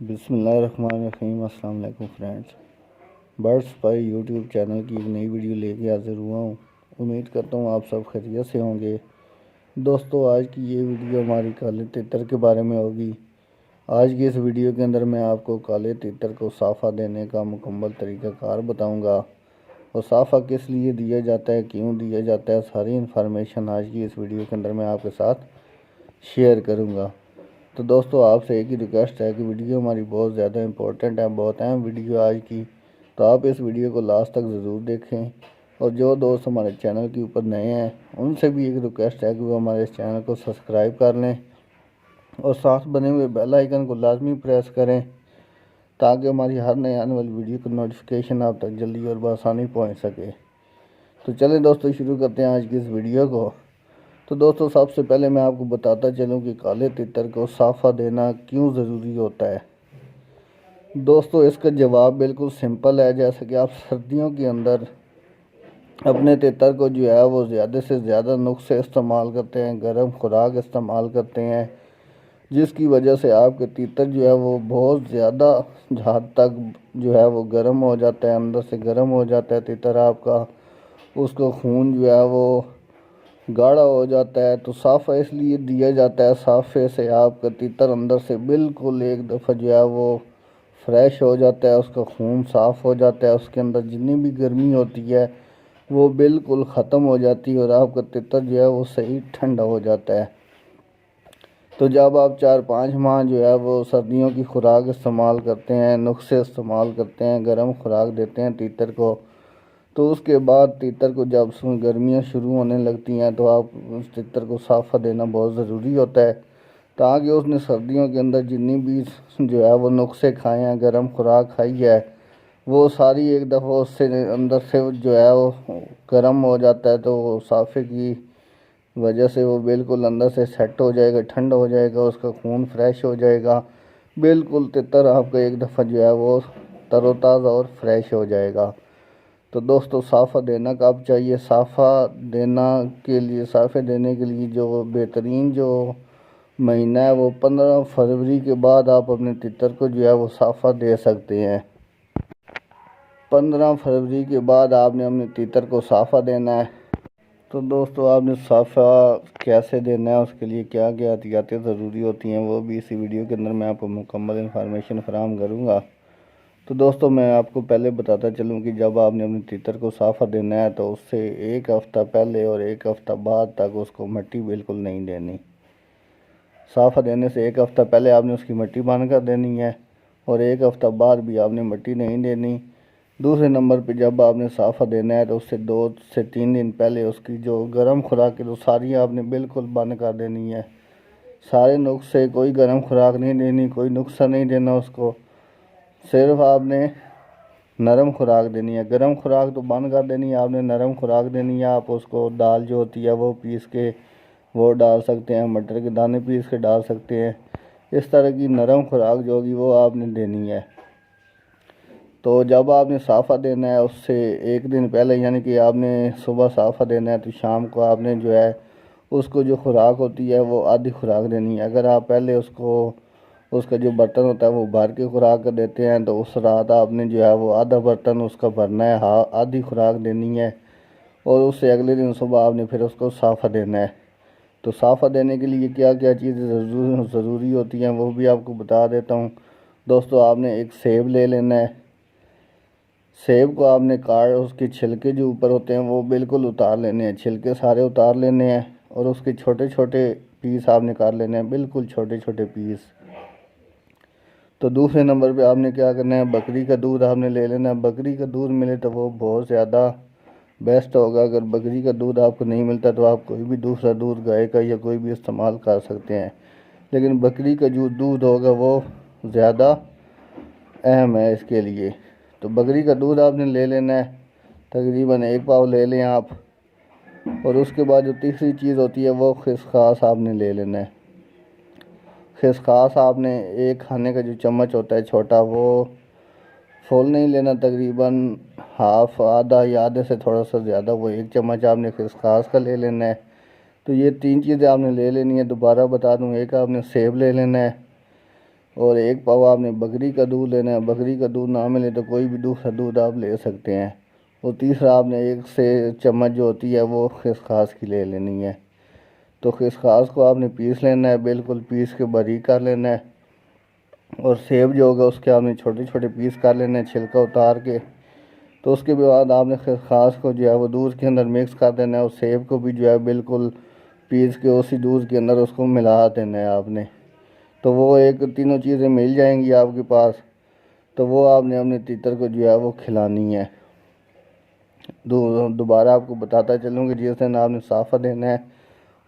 बिस्मिल्लाहिर्रहमानिर्रहीम। अस्सलाम वालेकुम फ्रेंड्स। बर्ड्स पाई यूट्यूब चैनल की एक नई वीडियो लेके हाजिर हुआ हूँ। उम्मीद करता हूँ आप सब खैरियत से होंगे। दोस्तों, आज की ये वीडियो हमारी काले तितर के बारे में होगी। आज की इस वीडियो के अंदर मैं आपको काले तितर को साफ़ा देने का मुकम्मल तरीक़ाकार बताऊँगा और साफ़ा किस लिए दिया जाता है, क्यों दिया जाता है, सारी इन्फॉर्मेशन आज की इस वीडियो के अंदर मैं आपके साथ शेयर करूँगा। तो दोस्तों, आपसे एक ही रिक्वेस्ट है कि वीडियो हमारी बहुत ज़्यादा इम्पोर्टेंट है, बहुत अहम वीडियो आज की, तो आप इस वीडियो को लास्ट तक ज़रूर देखें। और जो दोस्त हमारे चैनल के ऊपर नए हैं उनसे भी एक रिक्वेस्ट है कि वो हमारे इस चैनल को सब्सक्राइब कर लें और साथ बने हुए बेल आइकन को लाजमी प्रेस करें ताकि हमारी हर नए आने वाली वीडियो की नोटिफिकेशन आप तक जल्दी और बआसानी पहुँच सके। तो चलें दोस्तों, शुरू करते हैं आज की इस वीडियो को। तो दोस्तों, सबसे पहले मैं आपको बताता चलूं कि काले तितर को साफ़ा देना क्यों ज़रूरी होता है। दोस्तों, इसका जवाब बिल्कुल सिंपल है। जैसे कि आप सर्दियों के अंदर अपने तितर को जो है वो ज़्यादा से ज़्यादा नुस्खे इस्तेमाल करते हैं, गर्म खुराक इस्तेमाल करते हैं, जिसकी वजह से आपके तितर जो है वो बहुत ज़्यादा हद तक जो है वो गर्म हो जाता है, अंदर से गर्म हो जाता है तितर आपका। उसको खून जो है वो गाढ़ा हो जाता है। तो साफ़ा इसलिए दिया जाता है, साफ़े से आपका तितर अंदर से बिल्कुल एक दफ़ा जो है वो फ्रेश हो जाता है, उसका खून साफ़ हो जाता है, उसके अंदर जितनी भी गर्मी होती है वो बिल्कुल ख़त्म हो जाती है और आपका तितर जो है वो सही ठंडा हो जाता है। तो जब आप 4-5 माह जो है वो सर्दियों की खुराक इस्तेमाल करते हैं, नुस्खे इस्तेमाल करते हैं, गर्म खुराक देते हैं तितर को, तो उसके बाद तितर को जब गर्मियाँ शुरू होने लगती हैं तो आप उस तितर को साफ़ा देना बहुत ज़रूरी होता है ताकि उसने सर्दियों के अंदर जितनी भी जो है वो नुस्खे खाए हैं, गर्म खुराक खाई है, वो सारी एक दफ़ा उससे अंदर से जो है वो गर्म हो जाता है। तो वो साफ़े की वजह से वो बिल्कुल अंदर से सेट हो जाएगा, ठंडा हो जाएगा, उसका खून फ्रेश हो जाएगा, बिल्कुल तितर आपका एक दफ़ा जो है वो तरोताज़ा और फ्रेश हो जाएगा। तो दोस्तों, साफ़ा देना कब चाहिए? साफ़े देने के लिए जो बेहतरीन जो महीना है वो 15 फरवरी के बाद आप अपने तितर को जो है वो साफ़ा दे सकते हैं। 15 फरवरी के बाद आपने अपने तितर को साफ़ा देना है। तो दोस्तों, आपने साफ़ा कैसे देना है, उसके लिए क्या क्या एहतियातें ज़रूरी होती हैं, वो भी इसी वीडियो के अंदर मैं आपको मुकम्मल इन्फॉर्मेशन फ़राहम करूँगा। तो दोस्तों, मैं आपको पहले बताता चलूँ कि जब आपने अपने तितर को साफ़ा देना है तो उससे एक हफ़्ता पहले और एक हफ़्ता बाद तक उसको मिट्टी बिल्कुल नहीं देनी। साफ़ा देने से एक हफ़्ता पहले आपने उसकी मिट्टी बंद कर देनी है और एक हफ़्ता बाद भी आपने मिट्टी नहीं देनी। दूसरे नंबर पे जब आपने साफ़ा देना है तो उससे 2 से 3 दिन पहले उसकी जो गर्म खुराक है तो सारी आपने बिल्कुल बंद कर देनी है। सारे नुस्खे, कोई गर्म खुराक नहीं देनी, कोई नुस्खा नहीं देना उसको, सिर्फ आपने नरम खुराक देनी है। गर्म खुराक तो बंद कर देनी है, आपने नरम खुराक देनी है। आप उसको दाल जो होती है वो पीस के वो डाल सकते हैं, मटर के दाने पीस के डाल सकते हैं। इस तरह की नरम खुराक जो होगी वो आपने देनी है। तो जब आपने साफ़ा देना है उससे एक दिन पहले, यानी कि आपने सुबह साफ़ा देना है तो शाम को आपने जो है उसको जो खुराक होती है वो आधी खुराक देनी है। अगर आप पहले उसका जो बर्तन होता है वो भर के खुराक कर देते हैं तो उस रात आपने जो है वो आधा बर्तन उसका भरना है, आधी खुराक देनी है और उससे अगले दिन सुबह आपने फिर उसको साफ़ा देना है। तो साफ़ा देने के लिए क्या क्या चीज़ें ज़रूरी होती हैं वो भी आपको बता देता हूँ। दोस्तों, आपने एक सेब ले लेना है। सेब को आपने काट, उसके छिलके जो ऊपर होते हैं वो बिल्कुल उतार लेने हैं, छिलके सारे उतार लेने हैं और उसके छोटे छोटे पीस आपने काट लेने हैं, बिल्कुल छोटे छोटे पीस। तो दूसरे नंबर पे आपने क्या करना है, बकरी का दूध आपने ले लेना है। बकरी का दूध मिले तो वो बहुत ज़्यादा बेस्ट होगा। अगर बकरी का दूध आपको नहीं मिलता तो आप कोई भी दूसरा दूध, गाय का या कोई भी इस्तेमाल कर सकते हैं, लेकिन बकरी का जो दूध होगा वो ज़्यादा अहम है इसके लिए। तो बकरी का दूध आपने ले लेना है, तकरीबन 1 पाव ले लें आप। और उसके बाद जो तीसरी चीज़ होती है वो खसखस आपने ले लेना है। खसखस आपने एक खाने का जो चम्मच होता है छोटा, वो फुल नहीं लेना, तकरीबन हाफ, आधा या आधे से थोड़ा सा ज़्यादा, वो 1 चम्मच आपने खसखस का ले लेना है। तो ये 3 चीज़ें आपने ले लेनी है। दोबारा बता दूं, एक आपने सेब ले लेना है, और 1 पाव आपने बकरी का दूध लेना है। बकरी का दूध ना मिले तो कोई भी दूसरा दूध आप ले सकते हैं। और तीसरा आपने 1 से चम्मच जो होती है वो खसखस की ले लेनी है। तो खसखस को आपने पीस लेना है, बिल्कुल पीस के बारीक कर लेना है। और सेब जो होगा उसके आपने छोटे छोटे पीस कर लेना है छिलका उतार के। तो उसके बाद आपने खसखस को जो है वो दूध के अंदर मिक्स कर देना है और सेब को भी जो है बिल्कुल पीस के उसी दूध के अंदर उसको मिला देना है आपने। तो वो एक तीनों चीज़ें मिल जाएंगी आपके पास। तो वो आपने अपने तीतर को जो है वो खिलानी है। दोबारा आपको बताता चलूँ कि जिस दिन आपने साफ़ा देना है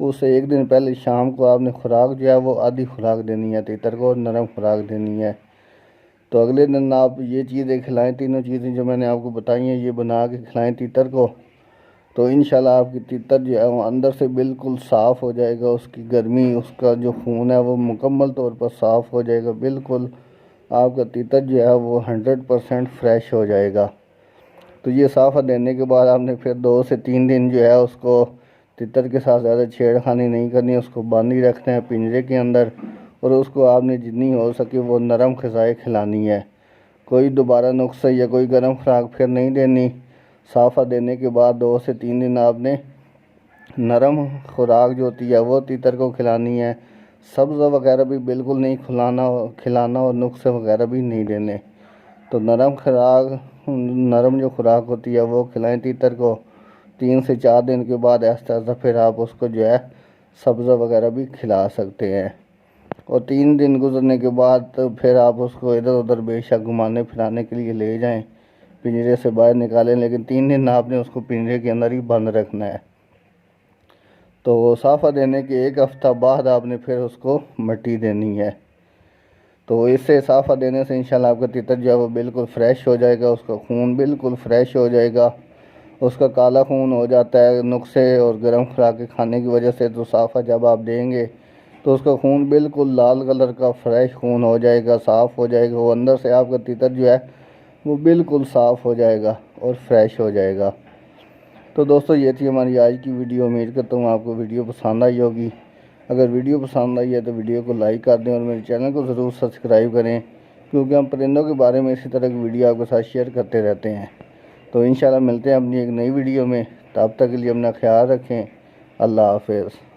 उससे 1 दिन पहले शाम को आपने खुराक जो है वो आधी खुराक देनी है तीतर को और नरम खुराक देनी है। तो अगले दिन आप ये चीज़ें खिलाएं, तीनों चीज़ें जो मैंने आपको बताई हैं ये बना के खिलाएं तीतर को। तो इंशाल्लाह आपकी तीतर जो है वो अंदर से बिल्कुल साफ़ हो जाएगा। उसकी गर्मी, उसका जो खून है वो मुकम्मल तौर पर साफ़ हो जाएगा। बिल्कुल आपका तीतर जो है वो 100% फ्रेश हो जाएगा। तो ये साफ़ा देने के बाद आपने फिर 2 से 3 दिन जो है उसको तीतर के साथ ज़्यादा छेड़खानी नहीं करनी, उसको बंद ही रखना है पिंजरे के अंदर। और उसको आपने जितनी हो सके वो नरम ग़िज़ाएँ खिलानी है। कोई दोबारा नुस्खा या कोई गर्म खुराक फिर नहीं देनी। साफ़ा देने के बाद 2 से 3 दिन आपने नरम खुराक जो होती है वो तीतर को खिलानी है। सब्ज़ वगैरह भी बिल्कुल नहीं खिलाना और नुस्खे वगैरह भी नहीं देने। तो नरम जो खुराक होती है वो खिलाएं तीतर को। 3 से 4 दिन के बाद आहिस्ता आहिस्ता फिर आप उसको जो है सब्ज़ा वगैरह भी खिला सकते हैं। और 3 दिन गुजरने के बाद तो फिर आप उसको इधर उधर बेशक घुमाने फिराने के लिए ले जाएं, पिंजरे से बाहर निकालें, लेकिन 3 दिन आपने उसको पिंजरे के अंदर ही बंद रखना है। तो साफ़ा देने के 1 हफ़्ता बाद आपने फिर उसको मट्टी देनी है। तो इससे साफ़ा देने से इंशाल्लाह आपका तीतर जो है वो बिल्कुल फ्रेश हो जाएगा। उसका खून बिल्कुल फ्रेश हो जाएगा। उसका काला खून हो जाता है नुस्खे और गर्म खुराक खाने की वजह से। तो साफ़ा जब आप देंगे तो उसका खून बिल्कुल लाल कलर का फ्रेश खून हो जाएगा, साफ़ हो जाएगा। वो अंदर से आपका तीतर जो है वो बिल्कुल साफ़ हो जाएगा और फ्रेश हो जाएगा। तो दोस्तों ये थी हमारी आज की वीडियो। उम्मीद करता हूँ आपको वीडियो पसंद आई होगी। अगर वीडियो पसंद आई है तो वीडियो को लाइक कर दें और मेरे चैनल को ज़रूर सब्सक्राइब करें, क्योंकि हम परिंदों के बारे में इसी तरह की वीडियो आपके साथ शेयर करते रहते हैं। तो इंशाल्लाह मिलते हैं अपनी एक नई वीडियो में। तब तक के लिए अपना ख्याल रखें। अल्लाह हाफ़िज़।